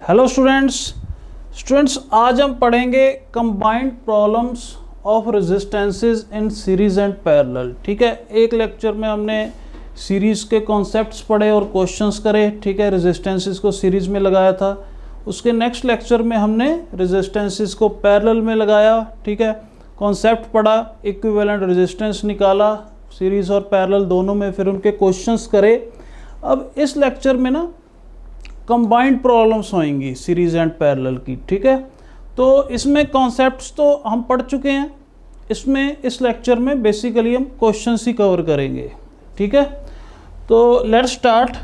Hello students आज हम पढ़ेंगे combined problems of resistances in series and parallel. ठीक है, एक लेक्चर में हमने सीरीज़ के कॉन्सेप्ट्स पढ़े और क्वेश्चंस करे। ठीक है, रेजिस्टेंसेस को सीरीज़ में लगाया था। उसके नेक्स्ट लेक्चर में हमने रेजिस्टेंसेस को पैरेलल में लगाया। ठीक है, कॉन्सेप्ट पढ़ा, इक्विवेलेंट रेजिस्टेंस निकाला सीरीज़ और पैरेलल दोनों में, फिर उनके क्वेश्चंस करे। अब इस लेक्चर में ना कंबाइंड प्रॉब्लम्स होंगी सीरीज एंड पैरेलल की। ठीक है, तो इसमें कॉन्सेप्ट्स तो हम पढ़ चुके हैं, इसमें इस लेक्चर में बेसिकली हम क्वेश्चंस ही कवर करेंगे। ठीक है, तो let's start.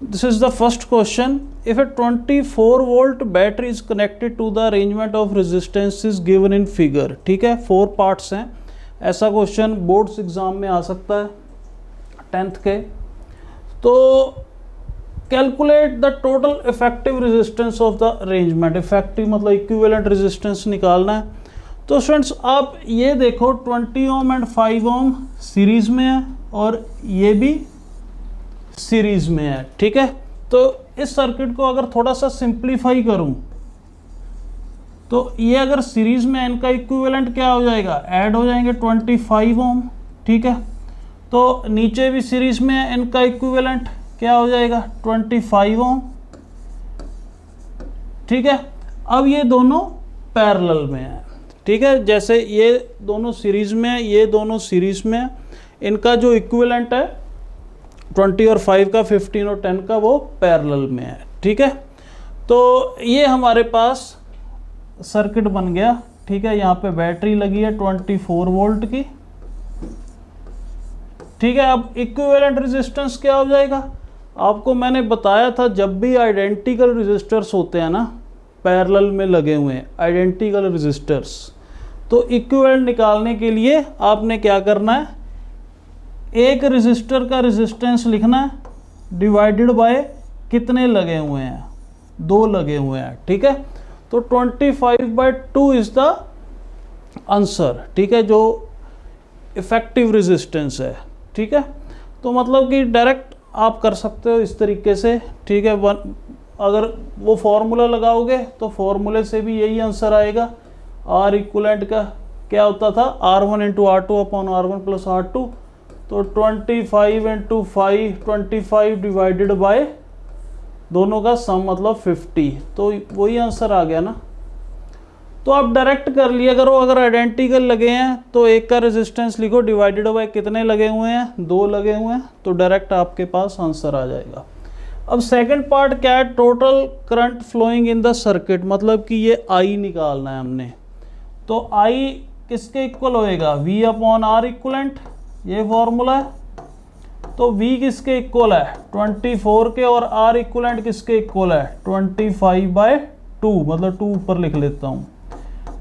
This is the first question. If a 24 volt battery is connected to the arrangement of resistances given in figure. ठीक है, 4 पार्ट्स हैं। ऐसा क्वेश्चन बोर्ड्स एग्जाम में आ सकता है 10th के। तो calculate the total effective resistance of the arrangement. Effective मतलब इक्विवेलेंट रेजिस्टेंस निकालना है। तो स्टूडेंट्स आप ये देखो 20 ओम एंड 5 ओम सीरीज में है और ये भी सीरीज में है। ठीक है, तो इस सर्किट को अगर थोड़ा सा सिंप्लीफाई करूं तो ये अगर सीरीज में इनका इक्विवेलेंट क्या हो जाएगा, ऐड हो जाएंगे 25 ओम। ठीक है, तो नीचे भी सीरीज में है, इनका इक्विवेलेंट क्या हो जाएगा 25 ओम। ठीक है, अब ये दोनों पैरेलल में है। ठीक है, जैसे ये दोनों सीरीज में है, ये दोनों सीरीज में है, इनका जो इक्विवेलेंट है 20 और 5 का, 15 और 10 का, वो पैरेलल में है। ठीक है, तो ये हमारे पास सर्किट बन गया। ठीक है, यहाँ पे बैटरी लगी है 24 वोल्ट की। ठीक है, अब इक्विवेलेंट रेजिस्टेंस क्या हो जाएगा, आपको मैंने बताया था जब भी आइडेंटिकल रेजिस्टर्स होते हैं ना पैरेलल में लगे हुए हैं, आइडेंटिकल रेजिस्टर्स, तो इक्विवेलेंट निकालने के लिए आपने क्या करना है, एक रेजिस्टर का रेजिस्टेंस लिखना है डिवाइडेड बाय कितने लगे हुए हैं, 2 लगे हुए हैं। ठीक है, तो 25/2 इज द आंसर। ठीक है, जो इफेक्टिव रेजिस्टेंस है। ठीक है, तो मतलब कि डायरेक्ट आप कर सकते हो इस तरीके से। ठीक है, अगर वो फॉर्मूला लगाओगे तो फॉर्मूले से भी यही आंसर आएगा। आर इक्वलेंट का क्या होता था, R1 × R2 upon R1 + R2। तो 25 × 5, 25 डिवाइडेड बाय दोनों का सम मतलब 50, तो वही आंसर आ गया ना। तो आप डायरेक्ट कर लिया करो, अगर आइडेंटिकल लगे हैं तो एक का रेजिस्टेंस लिखो डिवाइडेड बाय कितने लगे हुए हैं, 2 लगे हुए हैं, तो डायरेक्ट आपके पास आंसर आ जाएगा। अब सेकंड पार्ट क्या है, total current flowing in the circuit, मतलब कि ये I निकालना है हमने। तो I किसके इक्वल होएगा, V/R इक्वलेंट, ये फॉर्मूला है। तो V किसके इक्वल है 24 के, और R इक्वलेंट किसके इक्वल है 25/2, मतलब 2 ऊपर लिख लेता हूँ।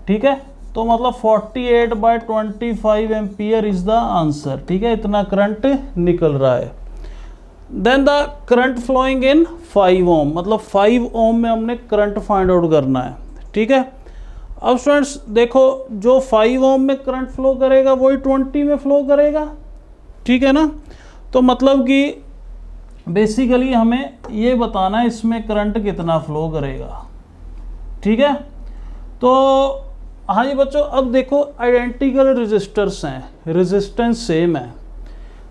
ठीक है, तो मतलब 48/25 एम्पियर इज द आंसर। ठीक है, इतना करंट निकल रहा है। Then the current flowing in 5 ohm, मतलब 5 ओम में हमने करंट फाइंड आउट करना है। ठीक है, अब स्टूडेंट्स देखो जो 5 ओम में करंट फ्लो करेगा वही 20 में फ्लो करेगा। ठीक है ना, तो मतलब कि बेसिकली हमें ये बताना है इसमें करंट कितना फ्लो करेगा। ठीक है, तो हाँ जी बच्चों, अब देखो आइडेंटिकल रेजिस्टर्स हैं, रेजिस्टेंस सेम है,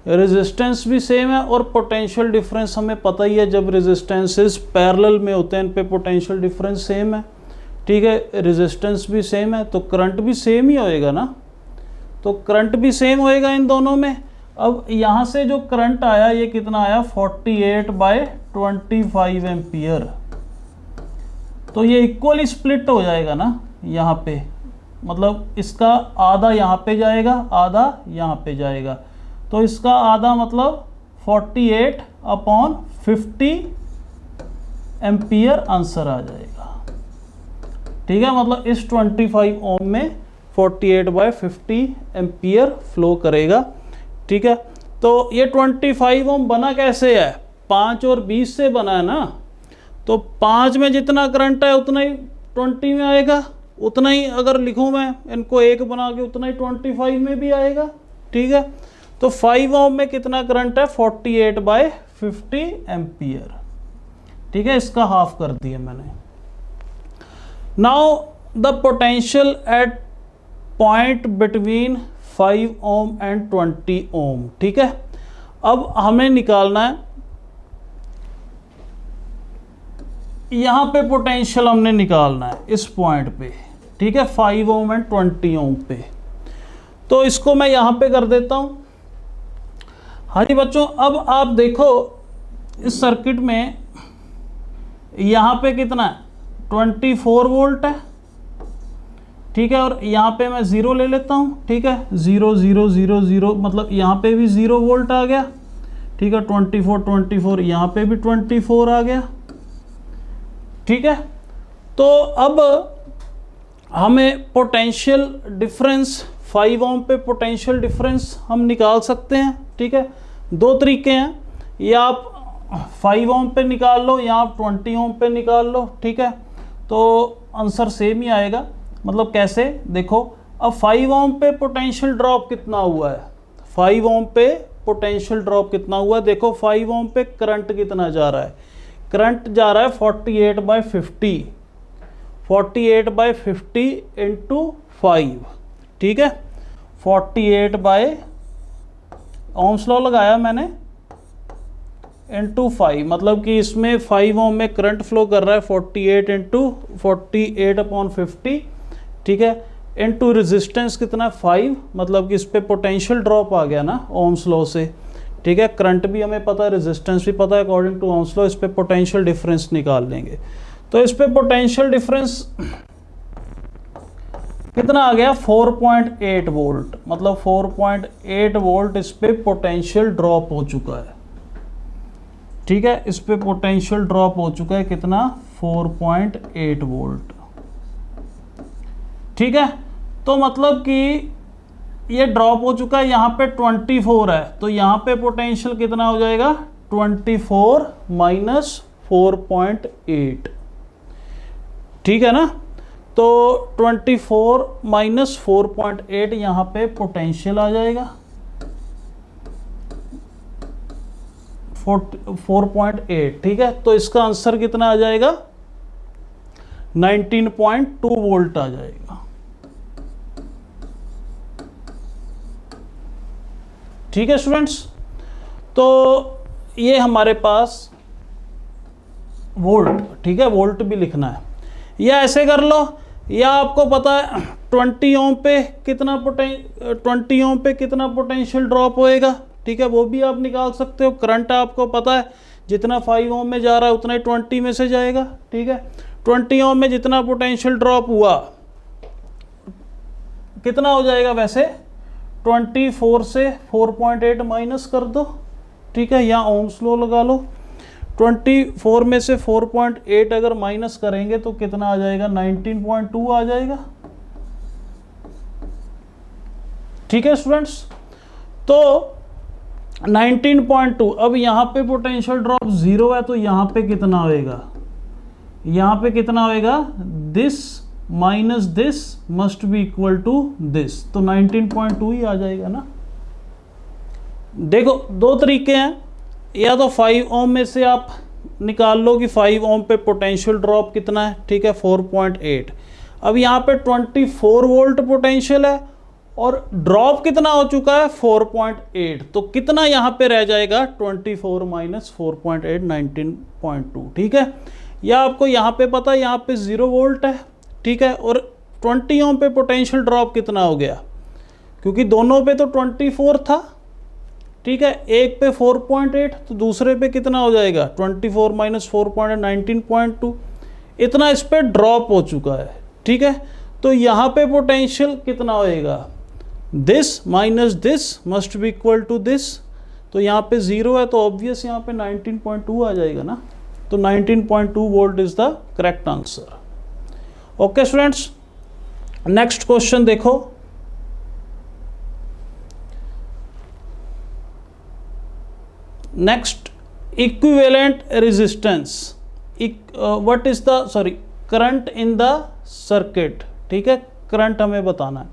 रेजिस्टेंस भी सेम है, और पोटेंशियल डिफरेंस हमें पता ही है, जब रेजिस्टेंसेस पैरेलल में होते हैं इन पे पोटेंशियल डिफरेंस सेम है। ठीक है, रेजिस्टेंस भी सेम है तो करंट भी सेम ही होएगा ना, तो करंट भी सेम होएगा इन दोनों में। अब यहाँ से जो करंट आया ये कितना आया 48/25 एम्पियर, तो ये इक्वली स्प्लिट हो जाएगा ना यहाँ पे, मतलब इसका आधा यहाँ पे जाएगा, आधा यहाँ पे जाएगा, तो इसका आधा मतलब 48/50 एम्पियर आंसर आ जाएगा। ठीक है, मतलब इस 25 ओम में 48/50 एम्पियर फ्लो करेगा। ठीक है, तो ये 25 ओम बना कैसे है, 5 और 20 से बना है ना, तो 5 में जितना करंट है उतना ही 20 में आएगा, उतना ही अगर लिखूं मैं इनको 1 बना के उतना ही 25 में भी आएगा। ठीक है, तो 5 ओम में कितना करंट है 48/50 एम्पियर। ठीक है, इसका हाफ कर दिया मैंने। Now the potential at point between 5 ohm and 20 ओम। ठीक है, अब हमें निकालना है, यहां पे पोटेंशियल हमने निकालना है इस पॉइंट पे। ठीक है, 5 ओम एंड 20 ओम पे। तो इसको मैं यहां पे कर देता हूं। हाँ जी बच्चों, अब आप देखो इस सर्किट में यहां पे कितना है, 24 वोल्ट है। ठीक है, और यहाँ पे मैं 0 ले लेता हूँ। ठीक है, 0 0 0 0, मतलब यहाँ पे भी 0 वोल्ट आ गया। ठीक है, 24 24, यहाँ पे भी 24 आ गया। ठीक है, तो अब हमें पोटेंशियल डिफरेंस 5 ओम पे पोटेंशियल डिफरेंस हम निकाल सकते हैं। ठीक है, दो तरीके हैं, या आप 5 ओम पे निकाल लो या आप 20 ओम पे निकाल लो। ठीक है, तो आंसर सेम ही आएगा। मतलब कैसे, देखो अब 5 ओम पे पोटेंशियल ड्रॉप कितना हुआ है, 5 ओम पे पोटेंशियल ड्रॉप कितना हुआ है, देखो 5 ओम पे करंट कितना जा रहा है, करंट जा रहा है 48/50, 48/50 इंटू 5। ठीक है, 48 बाय ओम्स लॉ लगाया मैंने इंटू 5, मतलब कि इसमें 5 ओम में करंट फ्लो कर रहा है 48 इंटू 48/50। ठीक है, इनटू रेजिस्टेंस कितना 5, मतलब कि इस पे पोटेंशियल ड्रॉप आ गया ना ओम्स लॉ से। ठीक है, करंट भी हमें पता है, रेजिस्टेंस भी पता है अकॉर्डिंग टू ओम्स लॉ। इस पे पोटेंशियल डिफरेंस निकाल लेंगे, तो इस पे पोटेंशियल डिफरेंस कितना आ गया, 4.8 वोल्ट, मतलब 4.8 वोल्ट इस पे पोटेंशियल ड्रॉप हो चुका है। ठीक है, इस पे पोटेंशियल ड्रॉप हो चुका है कितना, 4.8 वोल्ट। ठीक है, तो मतलब कि ये ड्रॉप हो चुका है, यहाँ पे 24 है, तो यहाँ पे पोटेंशियल कितना हो जाएगा, 24 माइनस 4.8। ठीक है ना, तो 24 माइनस 4.8 यहाँ पे पोटेंशियल आ जाएगा 4.8। ठीक है, तो इसका आंसर कितना आ जाएगा, 19.2 वोल्ट आ जाएगा। ठीक है स्टूडेंट्स, तो ये हमारे पास वोल्ट। ठीक है, वोल्ट भी लिखना है, या ऐसे कर लो, या आपको पता है 20 ओम पे कितना 20 ओम पे कितना पोटेंशियल ड्रॉप होएगा। ठीक है, वो भी आप निकाल सकते हो। करंट आपको पता है जितना 5 ओम में जा रहा है उतना ही 20 में से जाएगा। ठीक है, 20 ओम में जितना पोटेंशियल ड्रॉप हुआ कितना हो जाएगा, वैसे 24 से 4.8 माइनस कर दो। ठीक है, या ओम्स लॉ लगा लो, 24 में से 4.8 अगर माइनस करेंगे तो कितना आ जाएगा, 19.2 आ जाएगा। ठीक है स्टूडेंट्स, तो 19.2। अब यहाँ पे पोटेंशियल ड्रॉप 0 है, तो यहाँ पे कितना होएगा, यहाँ पे कितना होएगा, this minus this must be equal to this, तो 19.2 ही आ जाएगा ना। देखो दो तरीके हैं, या तो 5 ओम में से आप निकाल लो कि 5 ओम पे पोटेंशियल ड्रॉप कितना है। ठीक है, 4.8। अब यहाँ पे 24 वोल्ट पोटेंशियल है और ड्रॉप कितना हो चुका है, 4.8, तो कितना यहाँ पे रह जाएगा, 24 माइनस 4.8, 19.2। ठीक है, या आपको यहाँ पे पता है यहाँ पे 0 वोल्ट है। ठीक है, और 20 ओम पे पोटेंशियल ड्रॉप कितना हो गया, क्योंकि दोनों पे तो 24 था। ठीक है, एक पे 4.8 तो दूसरे पे कितना हो जाएगा, 24 माइनस 4.8, 19.2, इतना इस पे ड्रॉप हो चुका है। ठीक है, तो यहाँ पे पोटेंशियल कितना होएगा, this minus this must be equal to this, तो यहाँ पे 0 है, तो ऑब्वियस यहाँ पे 19.2 आ जाएगा ना। तो 19.2 volt is the correct answer. Okay students, next question देखो। Next, equivalent resistance, what is the current in the circuit. ठीक है, करंट हमें बताना है।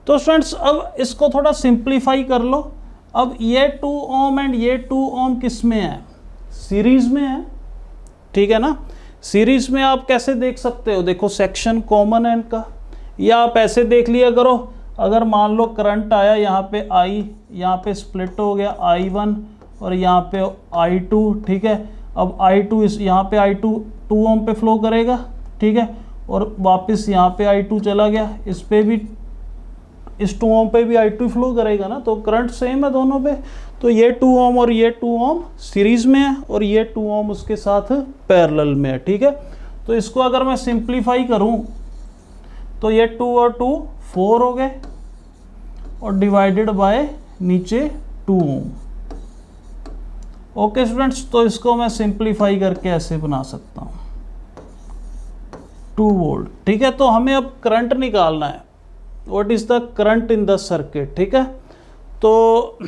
तो स्टूडेंट्स अब इसको थोड़ा सिंप्लीफाई कर लो। अब ये 2 ओम एंड ये 2 ओम किस में है, सीरीज में है। ठीक है ना। सीरीज में आप कैसे देख सकते हो, देखो सेक्शन कॉमन है इनका, या आप ऐसे देख लिया करो, अगर मान लो करंट आया यहाँ पे आई, यहाँ पे स्प्लिट हो गया I1 और यहाँ पे I2, ठीक है। अब I2 इस यहाँ पे I2 2 ओम पे फ्लो करेगा, ठीक है, और वापस यहाँ पे I2 चला गया, इस पे भी इस 2 ओम पे भी I2 फ्लो करेगा ना, तो करंट सेम है दोनों पे। तो ये 2 ओम और ये 2 ओम सीरीज में है और ये 2 ओम उसके साथ पैरेलल में है, ठीक है। तो इसको अगर मैं सिंप्लीफाई करूं तो ये 2 और 2 4 हो गए और डिवाइडेड बाय नीचे 2 ओम। ओके स्टूडेंट्स, तो इसको मैं सिंप्लीफाई करके ऐसे बना सकता हूं 2 वोल्ट, ठीक है। तो हमें अब करंट निकालना है, what is the current in the circuit, ठीक है। तो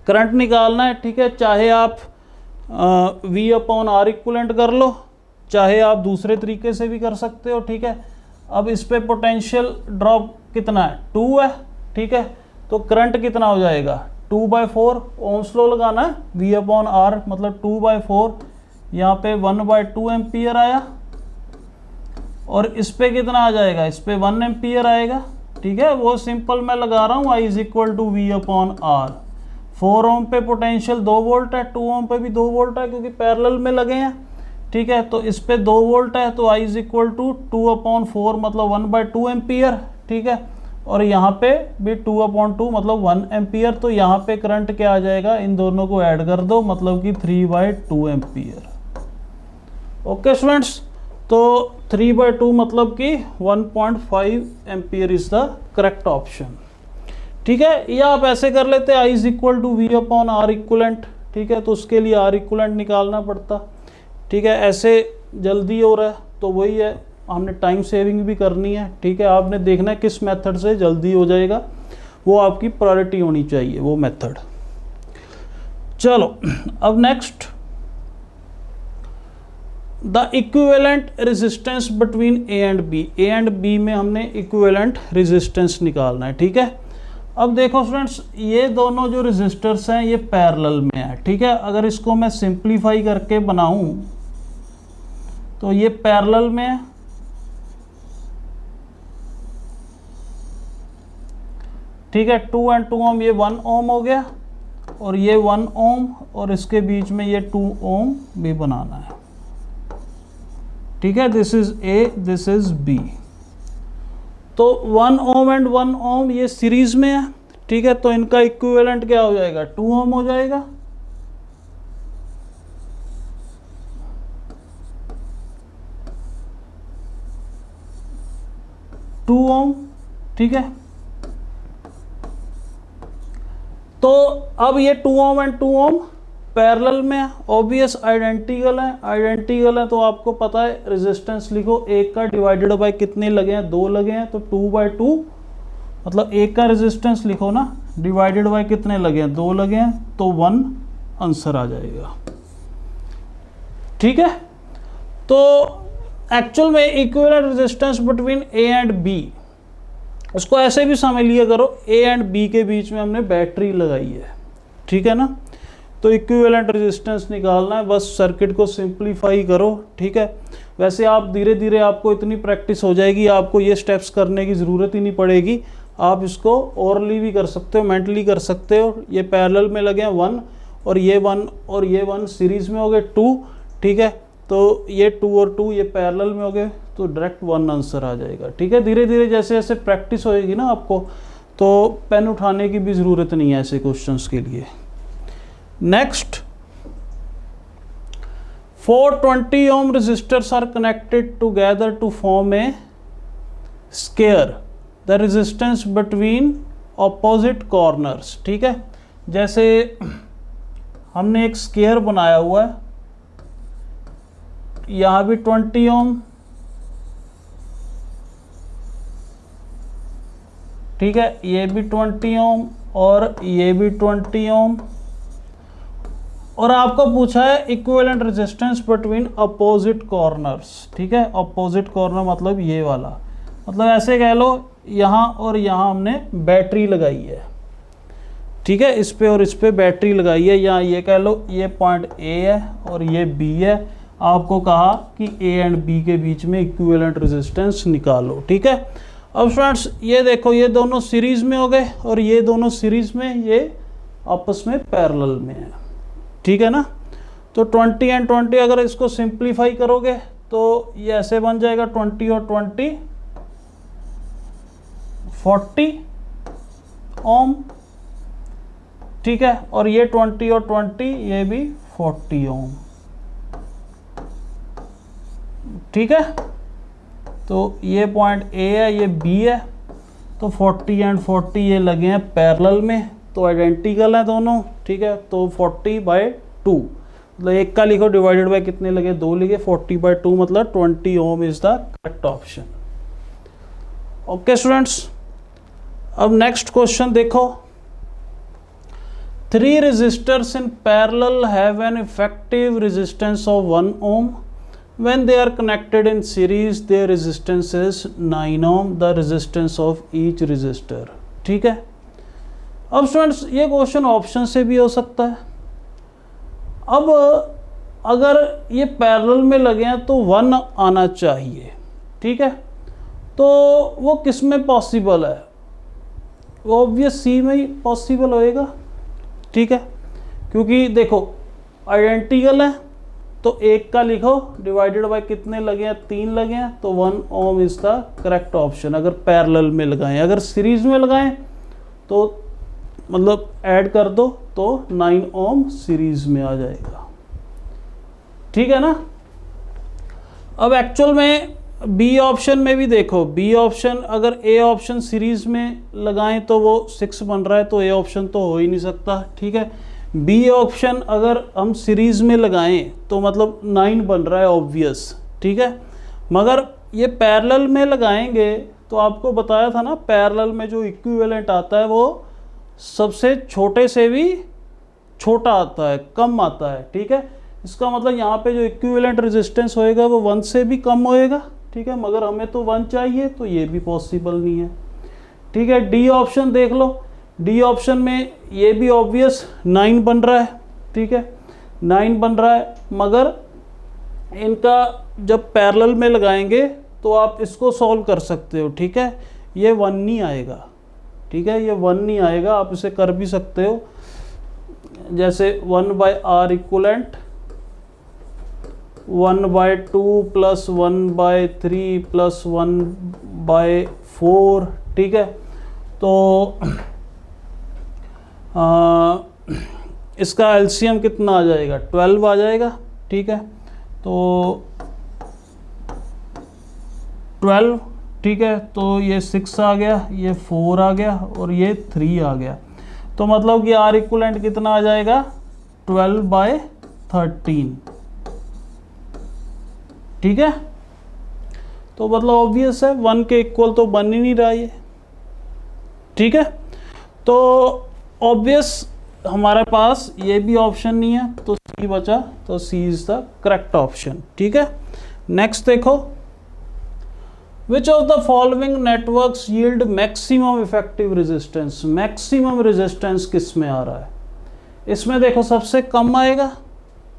करंट निकालना है, ठीक है, चाहे आप V/R इक्वलेंट कर लो, चाहे आप दूसरे तरीके से भी कर सकते हो, ठीक है। अब इस पे पोटेंशियल ड्रॉप कितना है, 2 है, ठीक है। तो करंट कितना हो जाएगा, 2/4 ओम्स लॉ लगाना है, V/R मतलब 2/4, यहाँ पे 1/2 एम्पियर आया, और इस पे कितना आ जाएगा, इस पे 1 एम्पियर आएगा, ठीक है। वो सिंपल मैं लगा रहा हूँ, I = V/R। 4 ओम पे पोटेंशियल 2 वोल्ट है, 2 ओम पे भी 2 वोल्ट है क्योंकि पैरेलल में लगे हैं, ठीक है। तो इस पे 2 वोल्ट है, तो I = 2/4 मतलब 1/2 एम्पियर, ठीक है। और यहाँ पे भी 2/2 मतलब 1 एम्पियर। तो यहाँ पे करंट क्या आ जाएगा, इन दोनों को ऐड कर दो, मतलब कि 3/2 एम्पियर। ओके स्टूडेंट्स, तो 3/2 मतलब कि 1.5 ampere is the correct option, ठीक है। या आप ऐसे कर लेते I = V/R इक्वलेंट, ठीक है, तो उसके लिए R इक्वलेंट निकालना पड़ता, ठीक है। ऐसे जल्दी हो रहा है तो वही है, हमने टाइम सेविंग भी करनी है, ठीक है। आपने देखना है किस मेथड से जल्दी हो जाएगा, वो आपकी प्रायोरिटी होनी चाहिए वो मेथड। चलो अब next, the equivalent resistance between A and B। A and B में हमने इक्विवेलेंट रेजिस्टेंस निकालना है, ठीक है। अब देखो स्टूडेंट्स, ये दोनों जो रेजिस्टर्स हैं ये पैरेलल में है, ठीक है। अगर इसको मैं सिंप्लीफाई करके बनाऊं तो ये पैरेलल में है, ठीक है। 2 और 2 ओम, ये 1 ओम हो गया, और ये 1 ओम, और इसके बीच में ये 2 ओम भी बनाना है, ठीक है। This is A, this is B। तो 1 ओम एंड 1 ओम ये सीरीज में है, ठीक है। तो इनका इक्विवेलेंट क्या हो जाएगा, 2 ओम हो जाएगा, टू ओम, ठीक है। तो अब ये 2 ओम एंड 2 ओम पैरेलल में है, ऑब्वियस आइडेंटिकल है, तो आपको पता है रेजिस्टेंस लिखो, एक का डिवाइडेड बाय कितने लगे हैं, 2 लगे हैं, तो 2/2 मतलब एक का रेजिस्टेंस लिखो ना, डिवाइडेड बाय कितने लगे हैं, 2 लगे हैं, तो 1 आंसर आ जाएगा, ठीक है। तो एक्चुअल में equivalent resistance between A and B, उसको ऐसे भी समझ लिया करो, A एंड B के बीच में हमने बैटरी लगाई है, ठीक है ना। तो इक्विवेलेंट रेजिस्टेंस निकालना है, बस सर्किट को सिंप्लीफाई करो, ठीक है। वैसे आप धीरे धीरे आपको इतनी प्रैक्टिस हो जाएगी, आपको ये स्टेप्स करने की ज़रूरत ही नहीं पड़ेगी, आप इसको ओरली भी कर सकते हो, मेंटली कर सकते हो। ये पैरेलल में लगे हैं 1, और ये 1 और ये 1 सीरीज में हो गए 2, ठीक है। तो ये 2 और 2 ये पैरेलल में हो गए, तो डायरेक्ट 1 आंसर आ जाएगा, ठीक है। धीरे धीरे जैसे जैसे प्रैक्टिस होएगी ना आपको, तो पेन उठाने की भी ज़रूरत नहीं है ऐसे क्वेश्चंस के लिए। Next, 420 ohm resistors are connected together to form a square, the resistance between opposite corners, ठीक है। जैसे हमने एक स्क्वायर बनाया हुआ है, यहां भी 20 ओम, ठीक है, ये भी 20 ओम और ये भी 20 ओम, और आपको पूछा है equivalent resistance between opposite corners, ठीक है। अपोजिट कॉर्नर मतलब ये वाला, मतलब ऐसे कह लो यहाँ और यहाँ हमने बैटरी लगाई है, ठीक है। इस पे और इस पे बैटरी लगाई है, यहाँ ये कह लो ये पॉइंट A है और ये B है, आपको कहा कि ए एंड बी के बीच में इक्विवेलेंट रेजिस्टेंस निकालो। ठीक है, अब फ्रेंड्स ये देखो, ये दोनों सीरीज में हो गए और ये दोनों सीरीज में, ये आपस में पैरेलल में है। ठीक है ना, तो 20 एंड 20 अगर इसको सिंप्लीफाई करोगे तो ये ऐसे बन जाएगा 20 और 20 40 ओम। ठीक है, और ये 20 और 20 ये भी 40 ओम। ठीक है, तो ये पॉइंट ए है, ये बी है, तो 40 एंड 40 ये लगे हैं पैरेलल में, तो आइडेंटिकल है दोनों। ठीक है, तो 40/2 मतलब एक का लिखो डिवाइडेड बाय कितने लगे, 2 लिखे, 40/2 मतलब 20 ohm is the correct option. Okay students, अब नेक्स्ट क्वेश्चन देखो। 3 resistors in parallel have an effective resistance of 1 ohm. When they are connected in series, their resistance is 9 ohm, the resistance of each resistor. ठीक है, अब students ये question option से भी हो सकता है। अब अगर ये पैरेलल में लगे हैं तो 1 आना चाहिए। ठीक है, तो वो किस में पॉसिबल है, वो ऑब्वियस सी में ही पॉसिबल होएगा। ठीक है, क्योंकि देखो आइडेंटिकल है, तो एक का लिखो डिवाइडेड बाय कितने लगे हैं, 3 लगे हैं, तो 1 ओम इज द करेक्ट ऑप्शन अगर पैरेलल में लगाएं। अगर सीरीज में लगाएं तो मतलब ऐड कर दो तो 9 ओम सीरीज में आ जाएगा। ठीक है ना, अब एक्चुअल में बी ऑप्शन में भी देखो, बी ऑप्शन अगर ए ऑप्शन सीरीज में लगाएं तो वो 6 बन रहा है, तो ए ऑप्शन तो हो ही नहीं सकता। ठीक है, बी ऑप्शन अगर हम सीरीज में लगाएं तो मतलब 9 बन रहा है ऑब्वियस। ठीक है, मगर ये पैरेलल में लगाएंगे तो आपको बताया था ना, पैरेलल में जो इक्विवेलेंट आता है वो सबसे छोटे से भी छोटा आता है, कम आता है। ठीक है, इसका मतलब यहाँ पे जो इक्विवेलेंट रेजिस्टेंस होएगा वो 1 से भी कम होएगा। ठीक है, मगर हमें तो 1 चाहिए, तो ये भी पॉसिबल नहीं है। ठीक है, डी ऑप्शन देख लो, डी ऑप्शन में ये भी ऑब्वियस 9 बन रहा है। ठीक है, 9 बन रहा है, मगर इनका जब पैरेलल में लगाएंगे तो आप इसको सॉल्व कर सकते हो। ठीक है, ये 1 नहीं आएगा। ठीक है, ये 1 नहीं आएगा, आप इसे कर भी सकते हो, जैसे 1/r इक्वलेंट 1/2 + 1/3 + 1/4। ठीक है, तो इसका एलसीएम कितना आ जाएगा, 12 आ जाएगा। ठीक है, तो 12। ठीक है, तो ये 6 आ गया, ये 4 आ गया और ये 3 आ गया, तो मतलब कि आर इक्वलेंट कितना आ जाएगा, 12/13। ठीक है, तो मतलब ऑब्वियस है 1 के इक्वल तो बन ही नहीं रहा ये। ठीक है, तो ऑब्वियस हमारे पास ये भी ऑप्शन नहीं है, तो सी बचा, तो सी इज द करेक्ट ऑप्शन। ठीक है, नेक्स्ट देखो, which of the following networks yield maximum effective resistance. Maximum resistance किस में आ रहा है, इसमें देखो सबसे कम आएगा।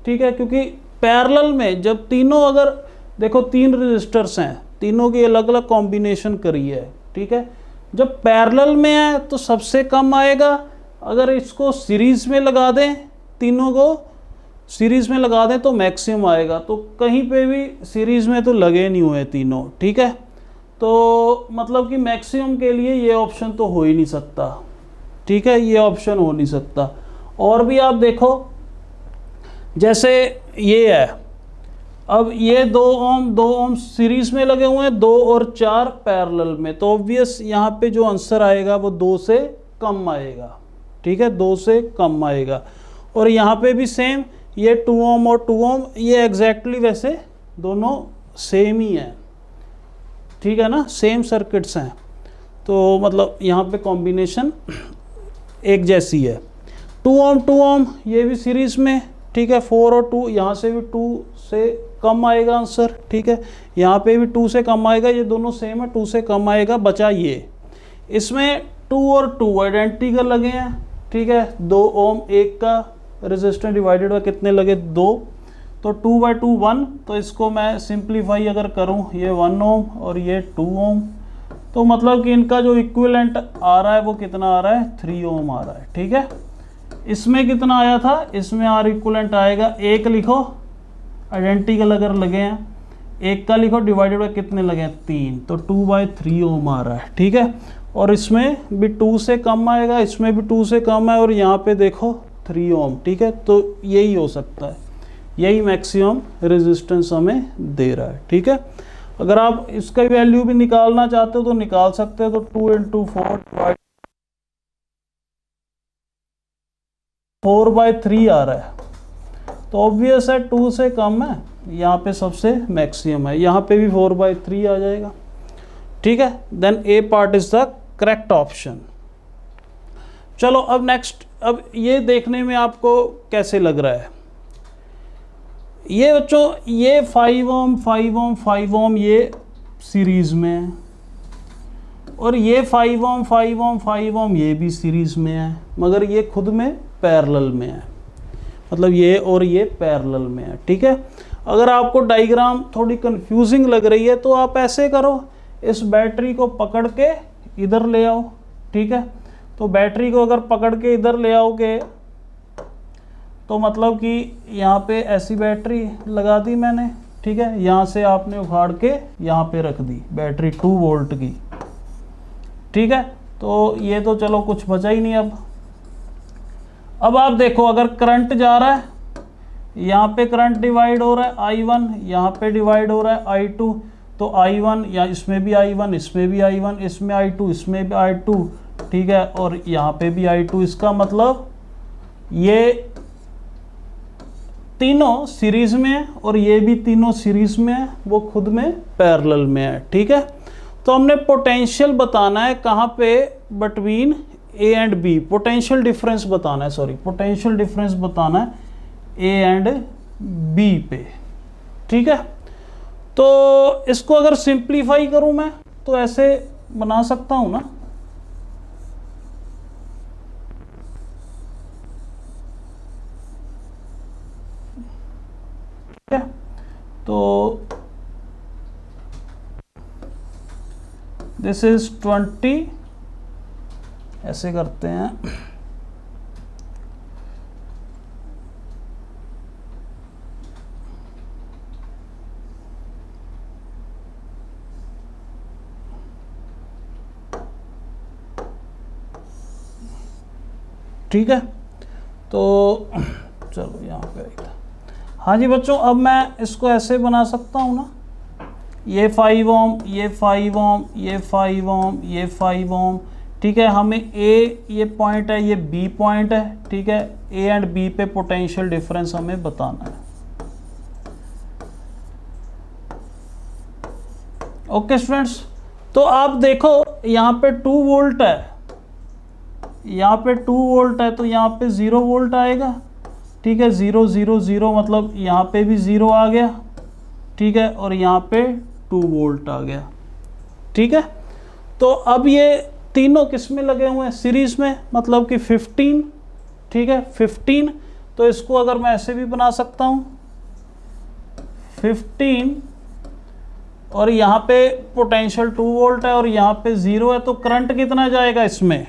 ठीक है, क्योंकि पैरेलल में जब तीनों, अगर देखो 3 रजिस्टर्स हैं, तीनों की अलग अलग कॉम्बिनेशन करी है। ठीक है, जब पैरेलल में है तो सबसे कम आएगा। अगर इसको सीरीज में लगा दें, तीनों को सीरीज में लगा दें तो मैक्सिमम आएगा, तो कहीं पे भी सीरीज में तो लगे नहीं हुए तीनों। ठीक है, तो मतलब कि मैक्सिमम के लिए ये ऑप्शन तो हो ही नहीं सकता। ठीक है, ये ऑप्शन हो नहीं सकता। और भी आप देखो, जैसे ये है, अब ये 2 ओम सीरीज में लगे हुए हैं, 2 और 4 पैरेलल में, तो ऑब्वियस यहाँ पे जो आंसर आएगा वो 2 से कम आएगा। ठीक है, 2 से कम आएगा। और यहाँ पे भी सेम, ये 2 ओम और 2 ओम, ये एग्जैक्टली वैसे दोनों सेम ही हैं। ठीक है ना, सेम सर्किट्स हैं, तो मतलब यहाँ पे कॉम्बिनेशन एक जैसी है। 2 ओम ये भी सीरीज में। ठीक है, 4 और 2, यहाँ से भी 2 से कम आएगा आंसर। ठीक है, यहाँ पे भी 2 से कम आएगा, ये दोनों सेम है, 2 से कम आएगा। बचा ये, इसमें 2 और 2 आइडेंटिकल लगे हैं। ठीक है, 2 ओम एक का रेजिस्टेंस डिवाइडेड बाय कितने लगे, 2, तो 2/2 1, तो इसको मैं सिंप्लीफाई अगर करूं, ये 1 ओम और ये 2 ओम, तो मतलब कि इनका जो इक्विवेलेंट आ रहा है वो कितना आ रहा है, 3 ओम आ रहा है। ठीक है, इसमें कितना आया था, इसमें आर इक्विवेलेंट आएगा, एक लिखो आइडेंटिकल अगर लगे हैं, एक का लिखो डिवाइडेड बाय कितने लगे हैं, 3, तो 2/3 ओम आ रहा है। ठीक है, और इसमें भी 2 से कम आएगा, इसमें भी 2 से कम है, और यहाँ पे देखो 3 ओम। ठीक है, तो यही हो सकता है, यही मैक्सिमम रेजिस्टेंस हमें दे रहा है। ठीक है, अगर आप इसका वैल्यू भी निकालना चाहते हो तो निकाल सकते हो, तो 2 × 4/3 आ रहा है, तो ऑब्वियस है 2 से कम है, यहाँ पे सबसे मैक्सिमम है, यहाँ पे भी 4/3 आ जाएगा। ठीक है, then A part is the correct option. चलो अब नेक्स्ट, अब ये देखने में आपको कैसे लग रहा है, ये बच्चों ये 5 ओम 5 ओम 5 ओम ये सीरीज में है, और ये 5 ओम 5 ओम 5 ओम ये भी सीरीज में है, मगर ये खुद में पैरेलल में है, मतलब ये और ये पैरेलल में है। ठीक है, अगर आपको डायग्राम थोड़ी कंफ्यूजिंग लग रही है तो आप ऐसे करो, इस बैटरी को पकड़ के इधर ले आओ। ठीक है, तो बैटरी को अगर पकड़ के इधर ले आओगे तो मतलब कि यहाँ पे ऐसी बैटरी लगा दी मैंने। ठीक है, यहाँ से आपने उखाड़ के यहाँ पे रख दी बैटरी 2 वोल्ट की। ठीक है, तो ये तो चलो कुछ बचा ही नहीं। अब आप देखो, अगर करंट जा रहा है, यहाँ पे करंट डिवाइड हो रहा है I1, यहाँ पे डिवाइड हो रहा है I2, तो I1 या इसमें भी I1, इसमें भी I1, इसमें I2, इसमें भी I2। ठीक है, और यहाँ पे भी I2, इसका मतलब ये तीनों सीरीज में है और ये भी तीनों सीरीज में है, वो खुद में पैरेलल में है। ठीक है, तो हमने पोटेंशियल बताना है कहाँ पे, between A and B, potential difference बताना है, सॉरी पोटेंशियल डिफरेंस बताना है ए एंड बी पे। ठीक है, तो इसको अगर सिंप्लीफाई करूं मैं तो ऐसे बना सकता हूं ना, ठीक है, तो दिस इज 20, ऐसे करते हैं, ठीक है, तो चलो यहाँ पे था। हाँ जी बच्चों, अब मैं इसको ऐसे बना सकता हूँ ना, ये 5 ओम, ये 5 ओम, ये 5 ओम, ये 5 ओम। ठीक है, हमें ए ये पॉइंट है, ये बी पॉइंट है। ठीक है, ए एंड बी पे पोटेंशियल डिफरेंस हमें बताना है। ओके स्टूडेंट्स, तो आप देखो यहाँ पे 2 वोल्ट है, यहाँ पे 2 वोल्ट है, तो यहाँ पे 0 वोल्ट आएगा। ठीक है, 0 0 0 मतलब यहाँ पे भी 0 आ गया। ठीक है, और यहाँ पे 2 वोल्ट आ गया। ठीक है, तो अब ये तीनों किस में लगे हुए हैं, सीरीज में, मतलब कि 15। ठीक है, 15, तो इसको अगर मैं ऐसे भी बना सकता हूँ 15, और यहाँ पे पोटेंशियल 2 वोल्ट है और यहाँ पे 0 है, तो करंट कितना जाएगा इसमें,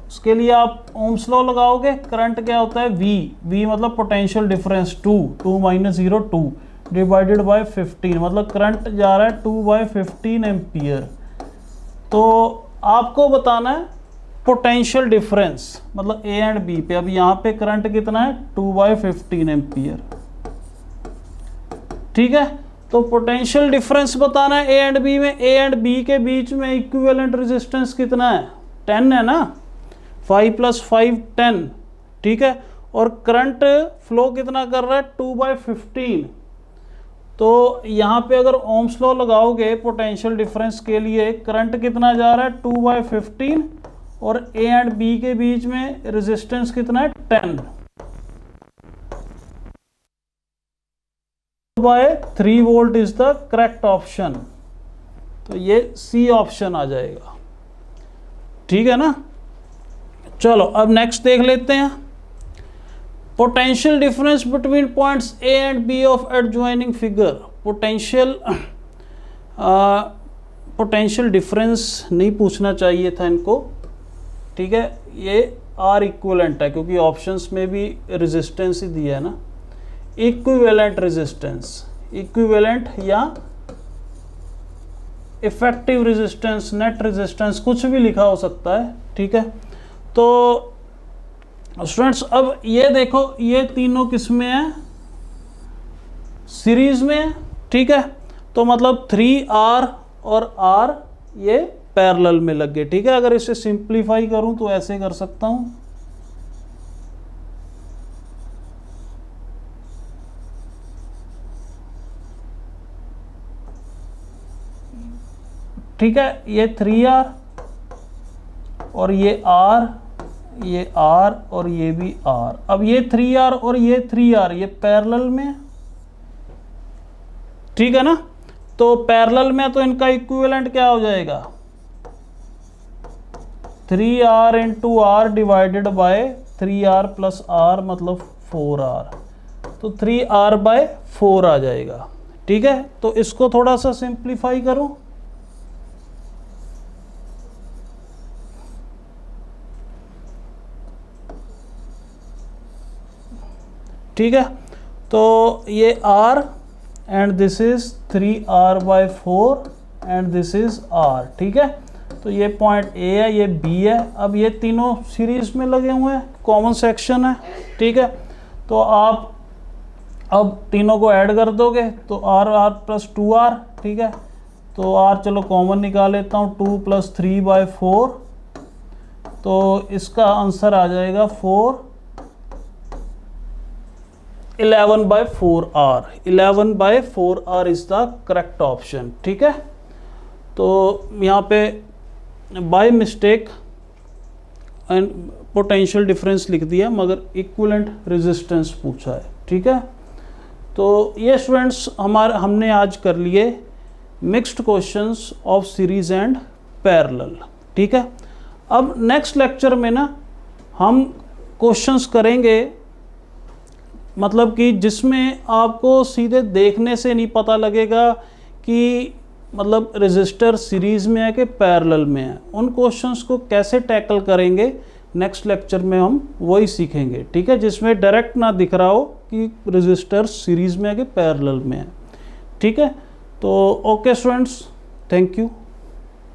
उसके लिए आप ओम्स लॉ लगाओगे। करंट क्या होता है, V मतलब potential difference 2 minus 0 2 divided by 15, मतलब करंट जा रहा है 2/15 एम्पियर। तो आपको बताना है पोटेंशियल डिफरेंस, मतलब ए एंड बी पे। अब यहाँ पे करंट कितना है, 2/15 एम्पियर। ठीक है, तो पोटेंशियल डिफरेंस बताना है ए एंड बी में। ए एंड बी के बीच में इक्विवेलेंट रेजिस्टेंस कितना है, 10 है ना, 5 + 5 10। ठीक है, और करंट फ्लो कितना कर रहा है, 2/15। तो यहाँ पे अगर ओम्स लॉ लगाओगे पोटेंशियल डिफरेंस के लिए, करंट कितना जा रहा है, 2/15, और ए एंड बी के बीच में रेजिस्टेंस कितना है, 10 2/3 volt is the correct option. तो ये सी ऑप्शन आ जाएगा। ठीक है ना, चलो अब नेक्स्ट देख लेते हैं। Potential difference between points A and B of adjoining figure. Potential difference नहीं पूछना चाहिए था इनको, ठीक है, ये आर इक्विवेलेंट है क्योंकि ऑप्शंस में भी रेजिस्टेंस ही दिया है ना। इक्विवेलेंट रेजिस्टेंस, इक्विवेलेंट या इफेक्टिव रेजिस्टेंस, नेट रेजिस्टेंस, कुछ भी लिखा हो सकता है, ठीक है। तो स्टूडेंट्स अब ये देखो, ये तीनों किस में है, सीरीज में है, ठीक है। तो मतलब 3R और R ये पैरेलल में लग गए, ठीक है। अगर इसे सिंप्लीफाई करूं तो ऐसे कर सकता हूं, ठीक है। ये 3R और ये R, ये R और ये भी R। अब ये 3R और ये 3R ये पैरेलल में, ठीक है ना। तो पैरेलल में तो इनका इक्विवेलेंट क्या हो जाएगा, 3R into R divided by 3R plus R मतलब 4R, तो 3R बाय 4 आ जाएगा, ठीक है। तो इसको थोड़ा सा सिंप्लीफाई करूं, ठीक है। तो ये R and this is 3R by 4 and this is R, ठीक है। तो ये पॉइंट A है, ये B है। अब ये तीनों सीरीज में लगे हुए हैं, कॉमन सेक्शन है, ठीक है। तो आप अब तीनों को ऐड कर दोगे तो R प्लस 2R, ठीक है। तो R चलो कॉमन निकाल लेता हूँ, 2 प्लस 3 बाय 4, तो इसका आंसर आ जाएगा 11 by 4R। 11 by 4R is the correct option, ठीक है। तो यहाँ पे by mistake and potential difference लिख दिया मगर इक्विवेलेंट रेजिस्टेंस पूछा है, ठीक है। तो ये स्टूडेंट्स हमने आज कर लिए mixed questions of series and parallel, ठीक है। अब नेक्स्ट लेक्चर में ना हम क्वेश्चंस करेंगे, मतलब कि जिसमें आपको सीधे देखने से नहीं पता लगेगा कि मतलब रेजिस्टर सीरीज में है कि पैरेलल में है। उन क्वेश्चंस को कैसे टैकल करेंगे नेक्स्ट लेक्चर में हम वही सीखेंगे, ठीक है, जिसमें डायरेक्ट ना दिख रहा हो कि रेजिस्टर सीरीज में है कि पैरेलल में है, ठीक है। तो ओके स्टूडेंट्स, थैंक यू।